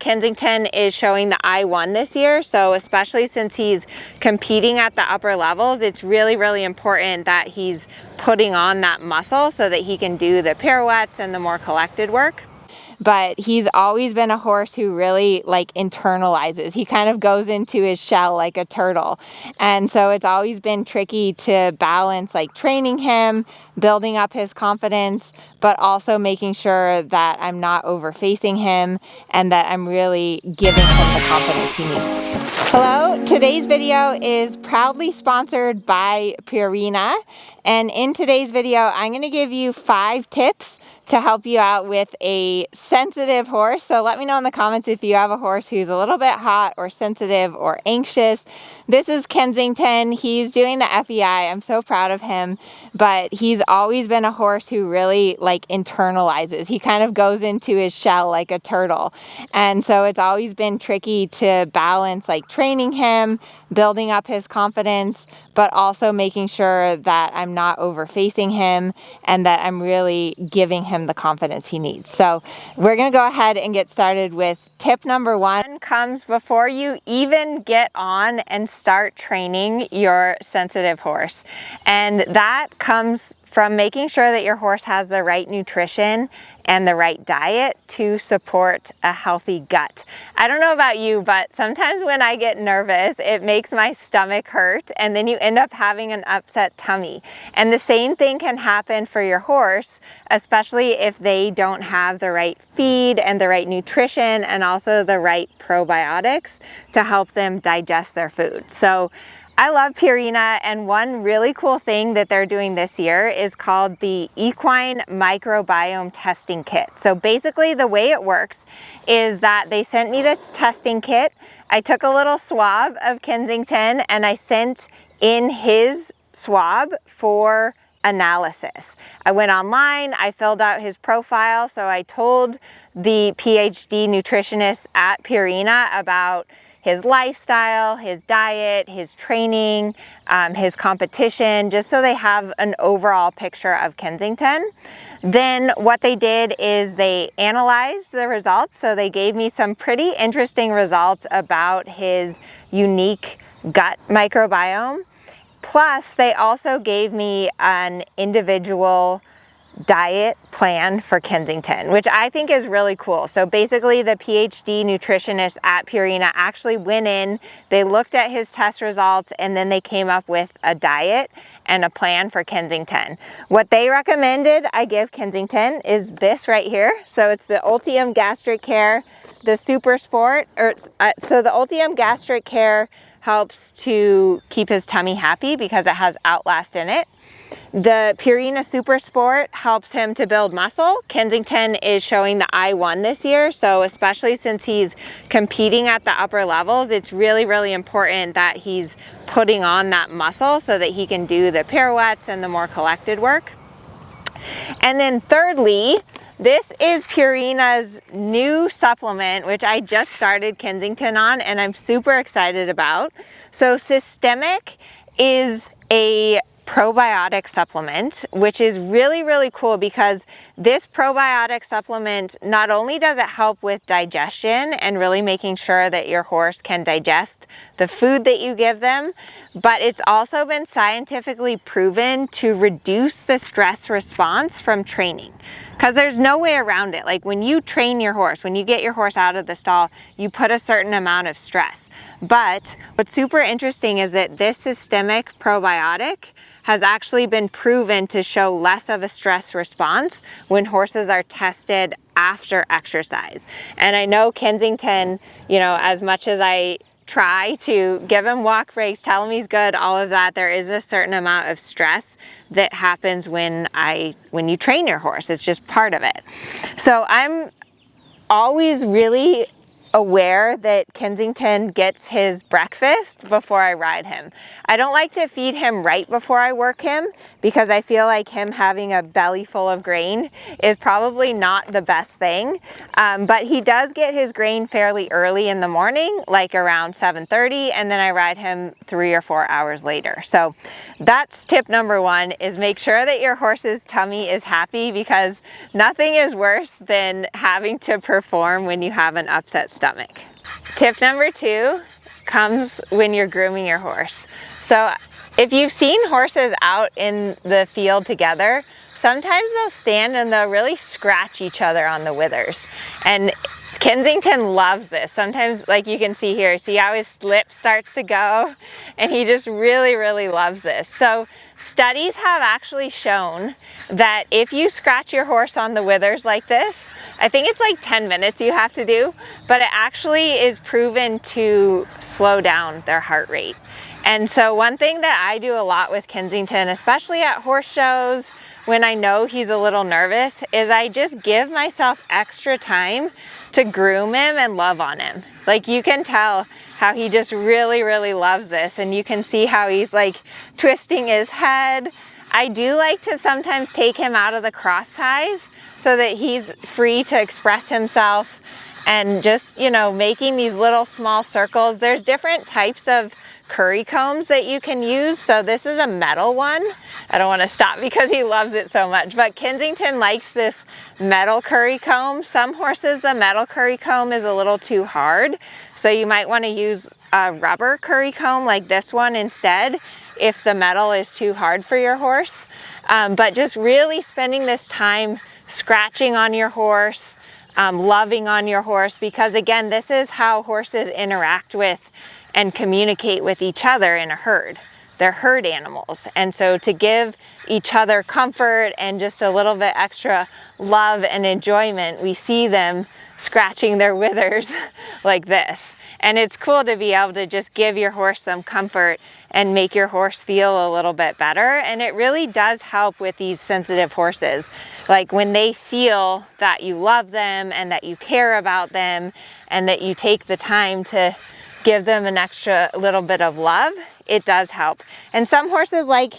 Kensington is showing the I1 this year, so especially since he's competing at the upper levels, it's really, really important that he's putting on that muscle so that he can do the pirouettes and the more collected work. But he's always been a horse who really like internalizes. He kind of goes into his shell like a turtle. And so it's always been tricky to balance like training him, building up his confidence, but also making sure that I'm not overfacing him and that I'm really giving him the confidence he needs. Hello, today's video is proudly sponsored by Purina. And in today's video, I'm going to give you 5 tips to help you out with a sensitive horse. So let me know in the comments if you have a horse who's a little bit hot or sensitive or anxious. This is Kensington. He's doing the FEI. I'm so proud of him, but he's always been a horse who really like internalizes. He kind of goes into his shell like a turtle. And so it's always been tricky to balance like training him, building up his confidence, but also making sure that I'm not overfacing him and that I'm really giving him the confidence he needs. So we're going to go ahead and get started with tip number 1. Comes before you even get on and start training your sensitive horse. And that comes from making sure that your horse has the right nutrition and the right diet to support a healthy gut. I don't know about you, but sometimes when I get nervous, it makes my stomach hurt, and then you end up having an upset tummy. And the same thing can happen for your horse, especially if they don't have the right feed and the right nutrition and also the right probiotics to help them digest their food. So I love Purina, and one really cool thing that they're doing this year is called the Equine Microbiome Testing Kit. So basically the way it works is that they sent me this testing kit. I took a little swab of Kensington and I sent in his swab for analysis. I went online, I filled out his profile, so I told the PhD nutritionist at Purina about his lifestyle, his diet, his training, his competition, just so they have an overall picture of Kensington. Then what they did is they analyzed the results. So they gave me some pretty interesting results about his unique gut microbiome. Plus, they also gave me an individual diet plan for Kensington, which I think is really cool. So basically the PhD nutritionist at Purina actually went in, they looked at his test results, and then they came up with a diet and a plan for Kensington. What they recommended I give Kensington is this right here. So it's the Ultium Gastric Care, the Super Sport, so the Ultium Gastric Care helps to keep his tummy happy because it has Outlast in it. The Purina Super Sport helps him to build muscle. Kensington is showing the I1 this year, so especially since he's competing at the upper levels, it's really, really important that he's putting on that muscle so that he can do the pirouettes and the more collected work. And then thirdly, this is Purina's new supplement, which I just started Kensington on and I'm super excited about. So Systemic is a probiotic supplement, which is really, really cool because this probiotic supplement, not only does it help with digestion and really making sure that your horse can digest the food that you give them, but it's also been scientifically proven to reduce the stress response from training. Because there's no way around it. Like when you train your horse, when you get your horse out of the stall, you put a certain amount of stress. But what's super interesting is that this systemic probiotic has actually been proven to show less of a stress response when horses are tested after exercise. And I know Kensington, you know, as much as I try to give him walk breaks, tell him he's good, all of that, there is a certain amount of stress that happens when you train your horse. It's just part of it. So I'm always really aware that Kensington gets his breakfast before I ride him. I don't like to feed him right before I work him because I feel like him having a belly full of grain is probably not the best thing. But he does get his grain fairly early in the morning, like around 7:30, and then I ride him 3 or 4 hours later. So that's tip number 1, is make sure that your horse's tummy is happy, because nothing is worse than having to perform when you have an upset stomach. stomach. Tip number 2 comes when you're grooming your horse. So if you've seen horses out in the field together, sometimes they'll stand and they'll really scratch each other on the withers. And Kensington loves this. Sometimes, like you can see here, see how his lip starts to go? And he just really, really loves this. So studies have actually shown that if you scratch your horse on the withers like this, I think it's like 10 minutes you have to do, but it actually is proven to slow down their heart rate. And so one thing that I do a lot with Kensington, especially at horse shows, when I know he's a little nervous, is I just give myself extra time to groom him and love on him. Like, you can tell how he just really, really loves this, and you can see how he's like twisting his head. I do like to sometimes take him out of the cross ties so that he's free to express himself, and just, you know, making these little small circles. There's different types of curry combs that you can use. So this is a metal one. I don't want to stop because he loves it so much, but Kensington likes this metal curry comb. Some horses, the metal curry comb is a little too hard, so you might want to use a rubber curry comb like this one instead if the metal is too hard for your horse. But just really spending this time scratching on your horse, loving on your horse, because again, this is how horses interact with and communicate with each other in a herd. They're herd animals. And so to give each other comfort and just a little bit extra love and enjoyment, we see them scratching their withers like this. And it's cool to be able to just give your horse some comfort and make your horse feel a little bit better. And it really does help with these sensitive horses. Like when they feel that you love them and that you care about them and that you take the time to give them an extra little bit of love, it does help. And some horses like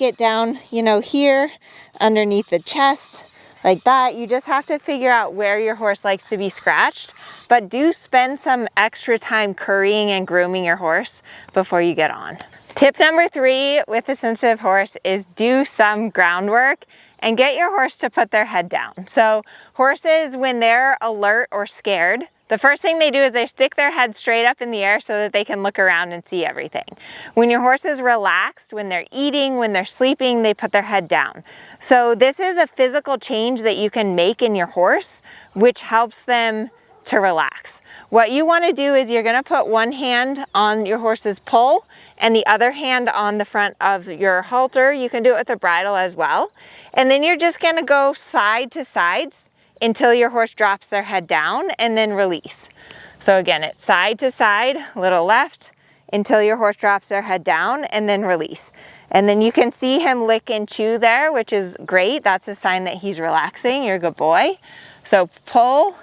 it down, you know, here underneath the chest, like that. You just have to figure out where your horse likes to be scratched, but do spend some extra time currying and grooming your horse before you get on. Tip number 3 with a sensitive horse is do some groundwork and get your horse to put their head down. So horses, when they're alert or scared, the first thing they do is they stick their head straight up in the air so that they can look around and see everything. When your horse is relaxed, when they're eating, when they're sleeping, they put their head down. So this is a physical change that you can make in your horse, which helps them to relax. What you want to do is you're going to put one hand on your horse's poll and the other hand on the front of your halter. You can do it with the bridle as well. And then you're just going to go side to sides until your horse drops their head down, and then release. So again, it's side to side, a little left, until your horse drops their head down, and then release. And then you can see him lick and chew there, which is great. That's a sign that he's relaxing. You're a good boy. So pull,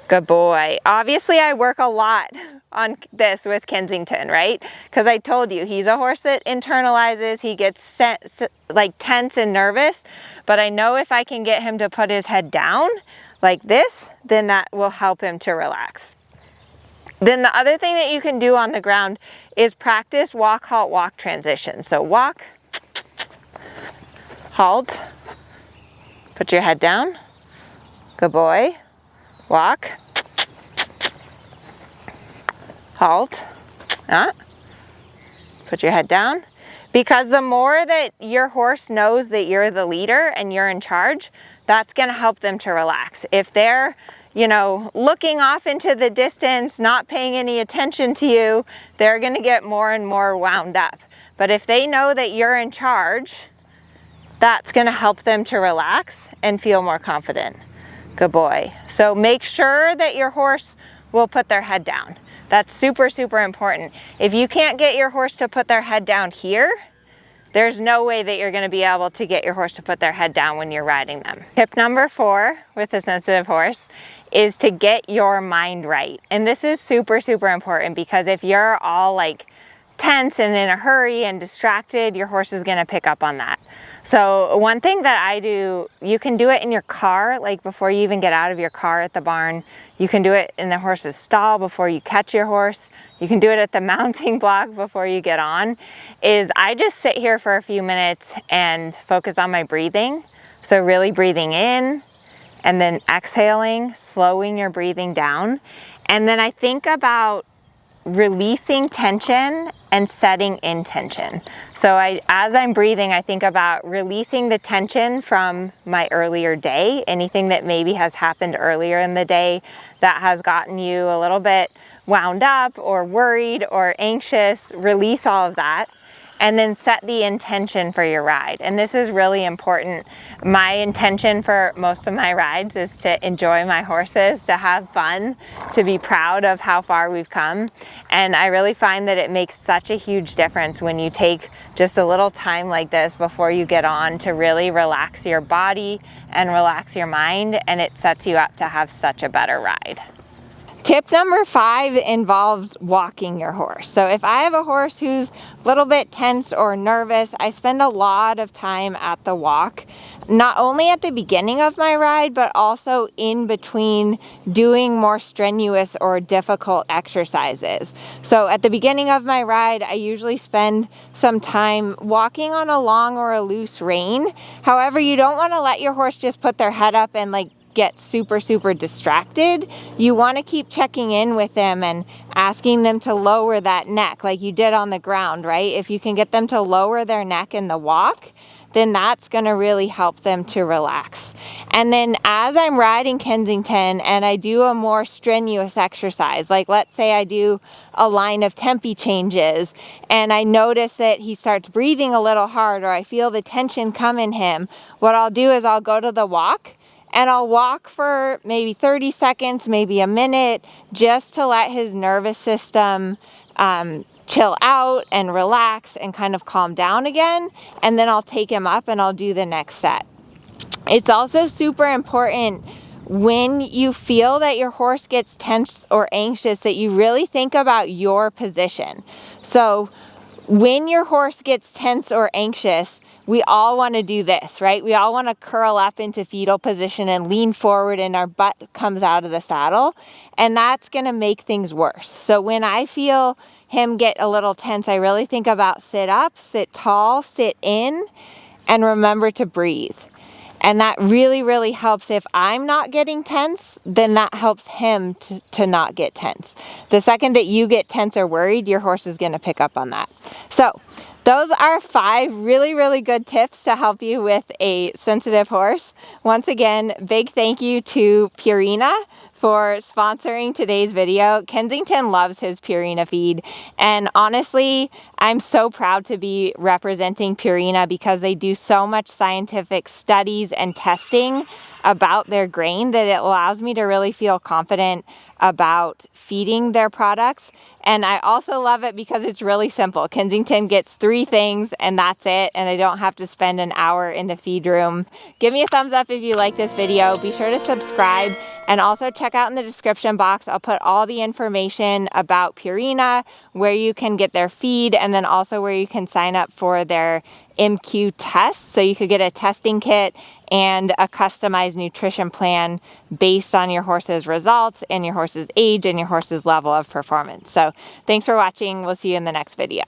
good boy. Obviously, I work a lot on this with Kensington, right? Because I told you, he's a horse that internalizes, he gets like tense and nervous, but I know if I can get him to put his head down like this, then that will help him to relax. Then the other thing that you can do on the ground is practice walk, halt, walk transition. So walk, halt, put your head down, good boy, walk, halt, put your head down. Because the more that your horse knows that you're the leader and you're in charge, that's going to help them to relax. If they're, you know, looking off into the distance, not paying any attention to you, they're going to get more and more wound up. But if they know that you're in charge, that's going to help them to relax and feel more confident. Good boy. So make sure that your horse will put their head down. That's super, super important. If you can't get your horse to put their head down here, there's no way that you're going to be able to get your horse to put their head down when you're riding them. Tip number 4 with a sensitive horse is to get your mind right. And this is super, super important, because if you're all like tense and in a hurry and distracted, your horse is going to pick up on that. So one thing that I do, you can do it in your car, like before you even get out of your car at the barn. You can do it in the horse's stall before you catch your horse. You can do it at the mounting block before you get on. Is I just sit here for a few minutes and focus on my breathing. So really breathing in and then exhaling, slowing your breathing down. And then I think about releasing tension and setting intention. So as I'm breathing, I think about releasing the tension from my earlier day, anything that maybe has happened earlier in the day that has gotten you a little bit wound up or worried or anxious. Release all of that. And then set the intention for your ride. And this is really important. My intention for most of my rides is to enjoy my horses, to have fun, to be proud of how far we've come. And I really find that it makes such a huge difference when you take just a little time like this before you get on to really relax your body and relax your mind, and it sets you up to have such a better ride. Tip number 5 involves walking your horse. So if I have a horse who's a little bit tense or nervous, I spend a lot of time at the walk, not only at the beginning of my ride, but also in between doing more strenuous or difficult exercises. So at the beginning of my ride, I usually spend some time walking on a long or a loose rein. However, you don't want to let your horse just put their head up and get super distracted. You want to keep checking in with them and asking them to lower that neck like you did on the ground, right? If you can get them to lower their neck in the walk, then that's going to really help them to relax. And then as I'm riding Kensington and I do a more strenuous exercise, like let's say I do a line of tempi changes and I notice that he starts breathing a little hard, or I feel the tension come in him, what I'll do is I'll go to the walk and I'll walk for maybe 30 seconds, maybe a minute, just to let his nervous system chill out and relax and kind of calm down again. And then I'll take him up and I'll do the next set. It's also super important when you feel that your horse gets tense or anxious that you really think about your position. So when your horse gets tense or anxious, we all want to do this, right? We all want to curl up into fetal position and lean forward and our butt comes out of the saddle. And that's going to make things worse. So when I feel him get a little tense, I really think about sit up, sit tall, sit in, and remember to breathe. And that really helps. If I'm not getting tense, then that helps him to not get tense. The second that you get tense or worried, your horse is going to pick up on that. So those are 5 really good tips to help you with a sensitive horse. Once again, big thank you to Purina for sponsoring today's video. Kensington loves his Purina feed, and honestly, I'm so proud to be representing Purina because they do so much scientific studies and testing about their grain that it allows me to really feel confident about feeding their products. And I also love it because it's really simple. Kensington gets 3 things and that's it, and I don't have to spend an hour in the feed room. Give me a thumbs up if you like this video. Be sure to subscribe, and also check out in the description box. I'll put all the information about Purina, where you can get their feed, and then also where you can sign up for their MQ test. So you could get a testing kit and a customized nutrition plan based on your horse's results and your horse's age and your horse's level of performance. So thanks for watching. We'll see you in the next video.